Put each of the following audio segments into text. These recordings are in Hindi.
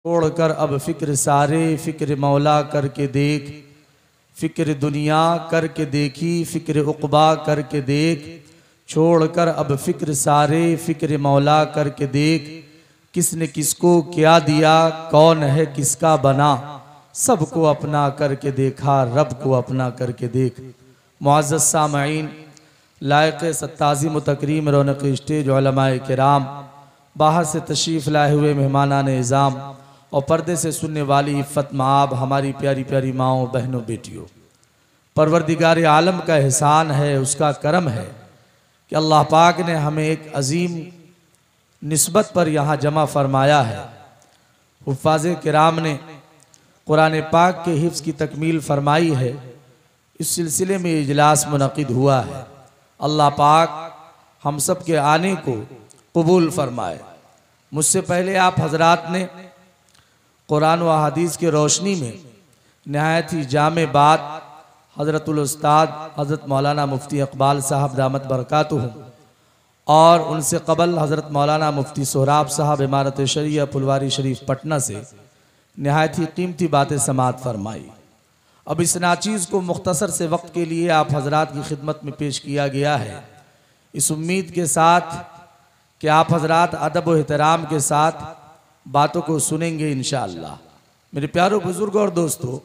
छोड़कर अब फिक्र सारे फिक्र मौला करके देख, फिक्र दुनिया करके देखी फिक्र उक़बा करके देख। छोड़कर अब फिक्र सारे फिक्र मौला करके देख, किसने किसको क्या दिया कौन है किसका बना, सबको अपना करके देखा रब को अपना करके देख। मुअज़्ज़ज़ सामईन, लायक सत्ताज़ीम तकरीम रौनक स्टेज उलमाए किराम, बाहर से तशरीफ़ लाए हुए मेहमानान इज़ाम और पर्दे से सुनने वाली इफ़्फ़त माब हमारी प्यारी प्यारी माओं बहनों बेटियों, परवरदिगार आलम का एहसान है, उसका करम है कि अल्लाह पाक ने हमें एक अजीम निस्बत पर यहाँ जमा फरमाया है। हुफ़्फ़ाज़ किराम ने कुरान पाक के हिफ्ज़ की तकमील फरमाई है। इस सिलसिले में इजलास मुनक़िद हुआ है। अल्लाह पाक हम सब के आने को कबूल फरमाए। मुझसे पहले आप हजरात ने कुरान व हदीस की रोशनी में नहायत ही जामे बात हज़रतुल उस्ताद हज़रत मौलाना मुफ्ती इक़बाल साहब दामत बरकातुहुम और उनसे कबल हज़रत मौलाना मुफ्ती सोहराब साहब इमारत शरिया फुलवारी शरीफ पटना से नहायत ही कीमती बातें समाअत फरमाई। अब इस नाचीज़ को मुख्तसर से वक्त के लिए आप हजरात की खिदमत में पेश किया गया है, इस उम्मीद के साथ कि आप हजरात अदब व एहतराम के साथ बातों को सुनेंगे इंशाअल्लाह। मेरे प्यारों बुजुर्गों और दोस्तों,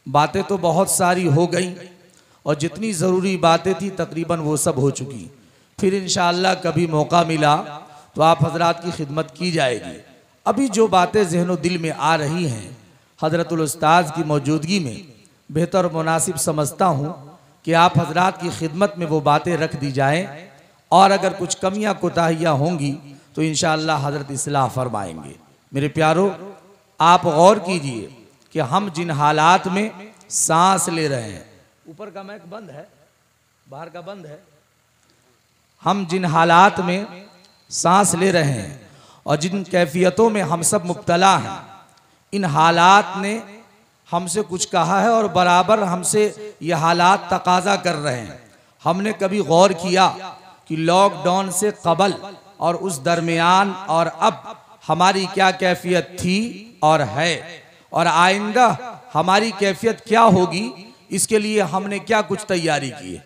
बातें तो बहुत सारी हो गई और जितनी ज़रूरी बातें थी तकरीबन वो सब हो चुकी। फिर इंशाअल्लाह कभी मौका मिला तो आप हजरात की खिदमत की जाएगी। अभी जो बातें ज़हनो दिल में आ रही हैं हज़रतुल उस्ताद की मौजूदगी में बेहतर मुनासिब समझता हूँ कि आप हजरात की खिदमत में वो बातें रख दी जाएँ और अगर कुछ कमियाँ कोताहियाँ होंगी तो इंशाअल्लाह हज़रत इस्लाह फरमाएंगे। मेरे प्यारों, आप गौर कीजिए कि हम जिन हालात में सांस ले रहे हैं, ऊपर का माइक बंद है, बाहर का बंद है, हम जिन हालात में सांस ले रहे हैं और जिन कैफियतों में हम सब मुब्तला हैं, इन हालात ने हमसे कुछ कहा है और बराबर हमसे ये हालात तकाजा कर रहे हैं। हमने कभी गौर किया कि लॉकडाउन से कबल और उस दरमियान और अब हमारी क्या कैफियत थी और है, और आइंदा हमारी कैफियत क्या होगी, इसके लिए हमने क्या कुछ तैयारी की है।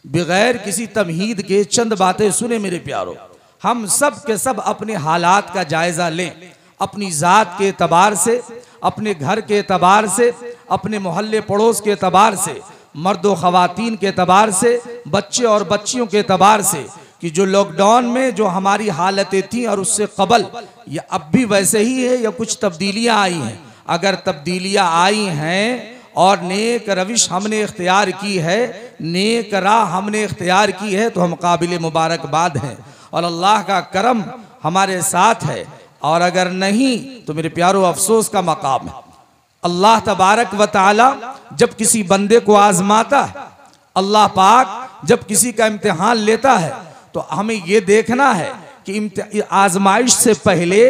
बगैर किसी तमहीद के चंद बातें सुने मेरे प्यारों। हम सब के सब अपने हालात का जायज़ा लें, अपनी ज़ात के एतबार से, अपने घर के एतबार से, अपने मोहल्ले पड़ोस के एतबार से, मर्द व ख़वातीन के एतबार से, बच्चे और बच्चियों के एतबार से, कि जो लॉकडाउन में जो हमारी हालतें थीं और उससे कबल या अब भी वैसे ही है या कुछ तब्दीलियाँ आई हैं। अगर तब्दीलियाँ आई हैं और नेक रविश हमने इख्तियार की है, नेक राह हमने इख्तियार की है, तो हम काबिल मुबारकबाद हैं और अल्लाह का करम हमारे साथ है। और अगर नहीं तो मेरे प्यारों अफसोस का मकाम है। अल्लाह तबारक व तआला जब किसी बंदे को आजमाता है, अल्लाह पाक जब किसी का इम्तिहान लेता है, तो हमें ये देखना है कि आजमाइश से पहले,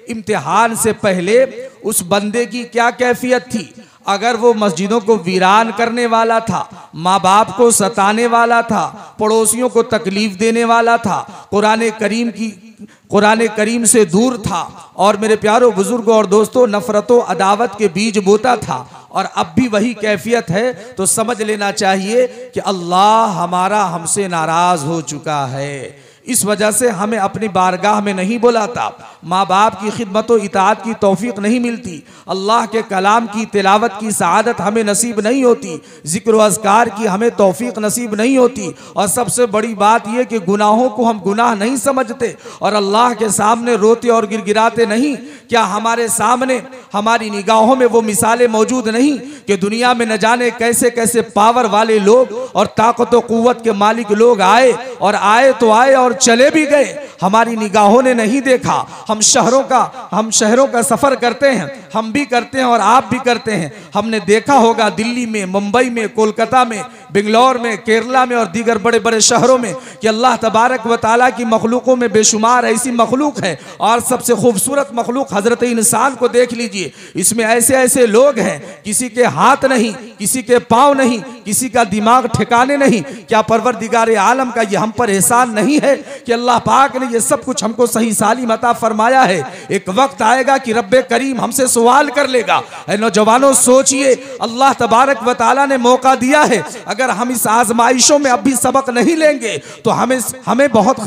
इम्तिहान से पहले उस बंदे की क्या कैफियत थी। अगर वो मस्जिदों को वीरान करने वाला था, माँ बाप को सताने वाला था, पड़ोसियों को तकलीफ देने वाला था, कुरान करीम से दूर था और मेरे प्यारों बुजुर्गों और दोस्तों नफरतों अदावत के बीज बोता था, और अब भी वही कैफियत है, तो समझ लेना चाहिए कि अल्लाह हमारा हमसे नाराज हो चुका है। इस वजह से हमें अपनी बारगाह में नहीं बुलाता, माँ बाप की खिदमत व इताअत की तौफीक नहीं मिलती, अल्लाह के कलाम की तिलावत की सआदत हमें नसीब नहीं होती, जिक्र व अज़कार की हमें तौफीक नसीब नहीं होती, और सबसे बड़ी बात यह कि गुनाहों को हम गुनाह नहीं समझते और अल्लाह के सामने रोते और गिड़गिड़ाते नहीं। क्या हमारे सामने हमारी निगाहों में वो मिसालें मौजूद नहीं कि दुनिया में न जाने कैसे कैसे पावर वाले लोग और ताकत व कुव्वत के मालिक लोग आए, और आए तो आए और चले भी गए, हमारी निगाहों ने नहीं देखा। हम शहरों का सफर करते हैं, हम भी करते हैं और आप भी करते हैं। हमने देखा होगा दिल्ली में, मुंबई में, कोलकाता में, बेंगलोर में, केरला में और दीगर बड़े बड़े शहरों में कि अल्लाह तबारक व तआला की मखलूकों में बेशुमार ऐसी मखलूक है, और सबसे खूबसूरत मखलूक हजरत इंसान को देख लीजिए। इसमें ऐसे ऐसे लोग हैं, किसी के हाथ नहीं, किसी के पाँव नहीं, किसी का दिमाग ठिकाने नहीं। क्या परवरदिगार आलम का ये हम पर एहसान नहीं है कि अल्लाह पाक ने ये सब कुछ हमको सही सालिम अता फरमाया है। एक वक्त आएगा कि रब्बे करीम हमसे सवाल कर लेगा। नौजवानों सोचिए, अल्लाह तबारक व तआला ने मौका दिया है, अगर हम इस आजमाइशों में अब भी सबक नहीं लेंगे तो हमें बहुत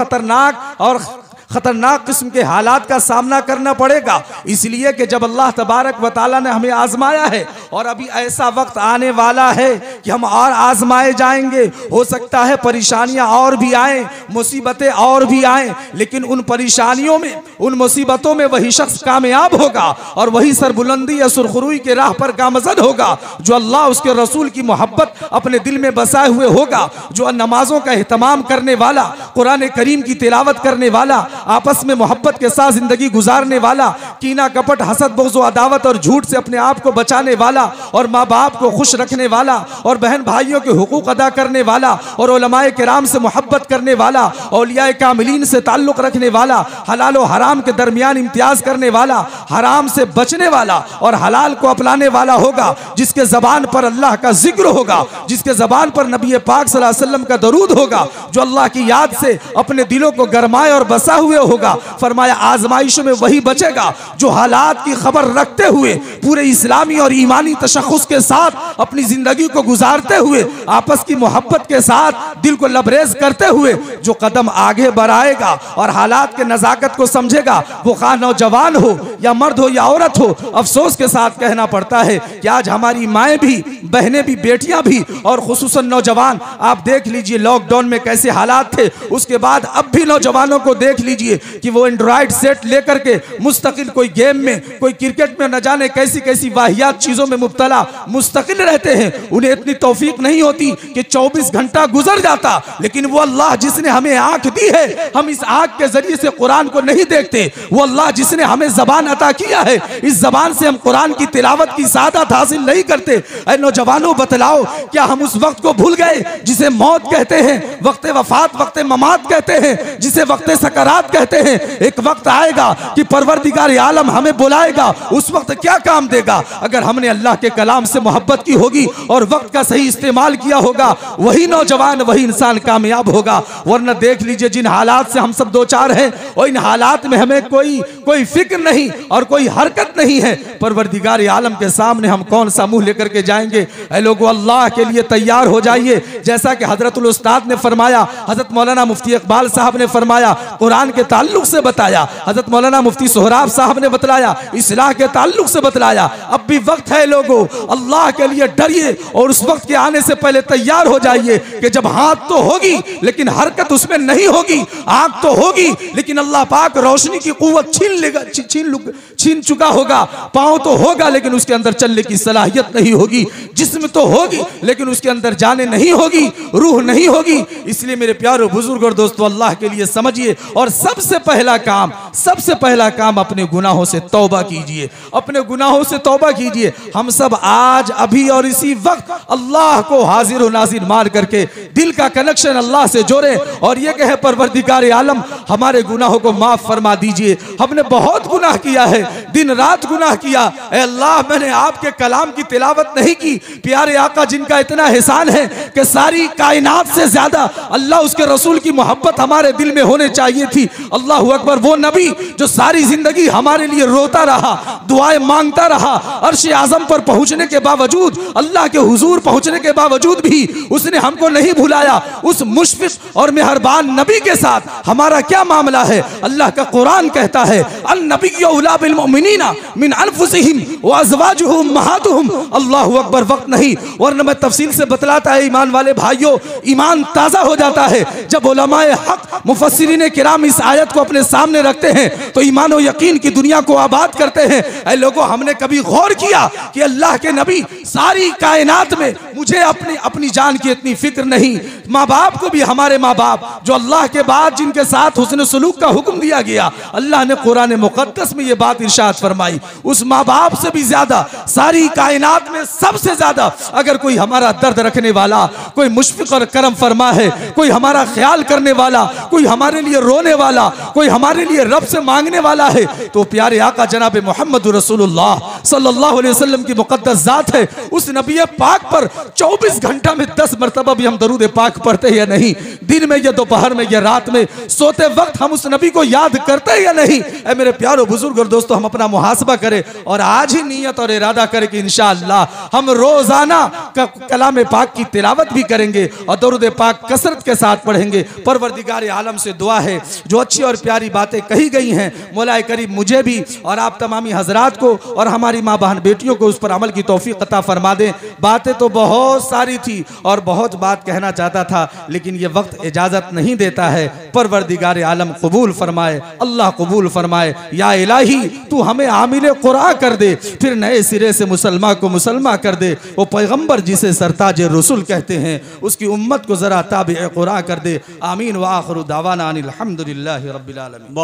खतरनाक किस्म के हालात का सामना करना पड़ेगा। इसलिए कि जब अल्लाह तबारक व तआला ने हमें आजमाया है और अभी ऐसा वक्त आने वाला है कि हम और आजमाए जाएंगे। हो सकता है परेशानियां और भी आए, मुसीबतें और भी आए, लेकिन उन परेशानियों में, उन मुसीबतों में वही शख्स कामयाब होगा और वही सरबुलंदी या सुरखरुई के राह पर गामजद होगा जो अल्लाह उसके रसूल की मोहब्बत अपने दिल में बसाए हुए होगा, जो नमाजों का एहतमाम करने वाला, कुरान करीम की तिलावत करने वाला, आपस में मोहब्बत के साथ जिंदगी गुजारने वाला, कीना कपट हसद बुग़्ज़ अदावत और झूठ से अपने आप को बचाने वाला और माँ बाप को खुश रखने वाला और बहन भाइयों के हुकूक अदा करने वाला और उलमाए किराम से मोहब्बत करने वाला, औलियाए कामिलीन से ताल्लुक़ रखने वाला, हलाल और हराम के दरमियान इम्तियाज करने वाला, हराम से बचने वाला और हलाल को अपनाने वाला होगा, जिसके ज़बान पर अल्लाह का जिक्र होगा, जिसके ज़बान पर नबी पाक सल्लल्लाहु अलैहि वसल्लम का दरूद होगा, जो अल्लाह की याद से अपने दिलों को गरमाए और बसा हुए होगा। फरमाया आजमाइशों में वही बचेगा जो हालात की खबर रखते हुए पूरे इस्लामी और ईमानी तशख़्ख़ुस के साथ अपनी जिंदगी को गुजारते हुए, आपस की मोहब्बत के साथ दिल को लबरेज करते हुए जो कदम आगे बढ़ाएगा और हालात के नज़ाकत को समझेगा, वो खा नौजवान हो या मर्द हो या औरत हो। अफसोस के साथ कहना पड़ता है कि आज हमारी माएँ भी, बहनें भी, बेटियां भी और खुसूसन नौजवान, आप देख लीजिए लॉकडाउन में कैसे हालात थे, उसके बाद अब भी नौजवानों को देख लीजिए कि वो एंड्रॉइड सेट लेकर के मुस्तकिल कोई गेम में, कोई क्रिकेट में, न जाने कैसी कैसी वाहियात चीजों में मुब्तला मुस्तकिल रहते हैं। उन्हें इतनी तौफीक नहीं होती कि 24 घंटा गुजर जाता, लेकिन वो अल्लाह जिसने हमें आंख दी है, हम इस आंख के जरिए से कुरान को नहीं देखते। वो अल्लाह जिसने हमें जबान अता किया है, इस जबान से हम कुरान की तिलावत की सादत हासिल नहीं करते। ऐ नौजवानों बताओ, क्या हम उस वक्त को भूल गए जिसे मौत कहते हैं, वक्त वफात, वक्त ममात कहते हैं, जिसे वक्त सकरात कहते हैं। एक वक्त आएगा कि परवरदिगार आलम हमें बुलाएगा, उस वक्त क्या काम देगा? अगर हमने अल्लाह के कलाम से मोहब्बत की होगी और वक्त का सही इस्तेमाल किया होगा, वही नौजवान, वही इंसान कामयाब होगा। वरना देख लीजिए जिन हालात से हम सब दो चार हैं, और इन हालात में हमें कोई फिक्र नहीं और कोई हरकत नहीं है। परवरदिगार आलम के सामने हम कौन सा मुंह लेकर के जाएंगे? ऐ लोगों, अल्लाह के लिए तैयार हो जाइए। जैसा कि हजरतुल उस्ताद ने फरमाया, हजरत मौलाना मुफ्ती इकबाल साहब ने फरमाया, कुरान के ताल्लुक से बताया, हजरत मौलाना मुफ्ती सोहराब साहब ने बतलाया, इस्लाह के ताल्लुक से बतलाया। अब भी वक्त है लोगों, अल्लाह के लिए डरिए और उस वक्त के आने से पहले तैयार हो जाइए कि जब हाथ तो होगी लेकिन हरकत उसमें नहीं होगी, आंख तो होगी लेकिन अल्लाह पाक रोशनी की कुव्वत छीन चुका होगा, पाँव तो होगा लेकिन उसके अंदर चलने की सलाहियत नहीं होगी, जिस्म तो होगी लेकिन उसके अंदर जाने नहीं होगी, रूह नहीं होगी। इसलिए मेरे प्यारों बुजुर्ग और दोस्तों, अल्लाह के लिए समझिए और सबसे पहला काम अपने गुनाहों से तौबा कीजिए, अपने गुनाहों से तौबा कीजिए। हम सब आज अभी और इसी वक्त अल्लाह को हाजिर और नाजिर मान करके दिल का कनेक्शन अल्लाह से जोड़े और ये कहे, परवरदिगार आलम हमारे गुनाहों को माफ फरमा दीजिए। हमने बहुत गुनाह किया है, दिन रात गुनाह किया। ऐ अल्लाह, मैंने आपके कलाम की तिलावत नहीं की। प्यारे आका जिनका इतना एहसान है कि सारी कायनात से ज्यादा अल्लाह उसके रसूल की मोहब्बत हमारे दिल में होने चाहिए थी। अल्लाह अकबर, वो नबी जो सारी जिंदगी हमारे लिए रोता रहा, दुआएं मांगता रहा, अर्श आजम पर पहुंचने के बावजूद, अल्लाह के हुजूर पहुंचने के बावजूद भी उसने हमको नहीं भुलाया। उस मुशफिक और मेहरबान नबी के साथ हमारा क्या मामला है? अल्लाह का कुरान कहता है, अन्नबिय्यु औला बिल मुमिनीना मिन अनफुसिहिम व अज़वाजुहुम उम्महातुहुम। अल्लाहु अकबर, वक्त नहीं वरना मैं तफसील से बतलाता है। ईमान वाले भाइयों, ईमान ताज़ा हो जाता है जब उलमाए हक मुफस्सिरीन किराम इस आयत को अपने सामने रखते हैं तो ईमान और यकीन की दुनिया को आबाद करते हैं। ऐ लोगों, हमने कभी गौर किया कि अल्लाह के नबी सारी कायनात में, मुझे अपनी जान की इतनी फिक्र नहीं, माँ बाप को भी, हमारे माँ बाप जो अल्लाह के बाद जिनके साथ हुस्न सलूक का हुक्म दिया गया, अल्लाह ने कुरान मुक़द्दस में ये बात इरशाद इरशाद फरमाई, उस माँ बाप से भी ज्यादा सारी कायनात में सबसे ज्यादा अगर कोई हमारा दर्द रखने वाला, कोई मुशफिक और करम फरमा है, कोई हमारा ख्याल करने वाला, कोई हमारे लिए रोने वाला, कोई हमारे लिए रब से मांगने वाला है, तो प्यारे आका जनाब मोहम्मद रसूलुल्लाह सल्लल्लाहु अलैहि वसल्लम की मुकद्दस जात है। उस नबी पाक पर 24 घंटा में 10 मरतबा भी हम दरूद पाक पढ़ते या नहीं, दिन में या दोपहर में या रात में, सोते वक्त हम उस नबी को याद करते या नहीं। ऐ मेरे प्यारो बुजुर्ग और दोस्तों, हम अपना मुहासबा करें और आज ही नियत और इरादा करें कि इंशाअल्लाह हम रोजाना कलाम पाक की तिलावत भी करेंगे और दरूद पाक कसरत के साथ पढ़ेंगे। परवरदिगार आलम से दुआ है जो अच्छी और प्यारी बातें कही गई हैं, मौला करीम मुझे भी और आप तमामी हजरात को और हमारी माँ बहन बेटियों को उस पर अमल की तौफीक अता फरमा दें। बातें तो बहुत सारी थी और बहुत बात कहना चाहता था, लेकिन ये वक्त इजाजत नहीं देता है। परवरदिगार आलम कबूल फरमाए, अल्लाह कबूल फरमाए। या इलाही तू हमें आमिल कुरान कर दे, फिर नए सिरे से मुसलमान को मुसलमान कर दे। वो पैगंबर जिसे सरताज रसूल कहते हैं, उसकी उम्मत को जरा ताबे कुरान कर दे। आमीन व आखिरु दावाना अनिल हम्दुलिल्लाहि रब्बिल आलमीन।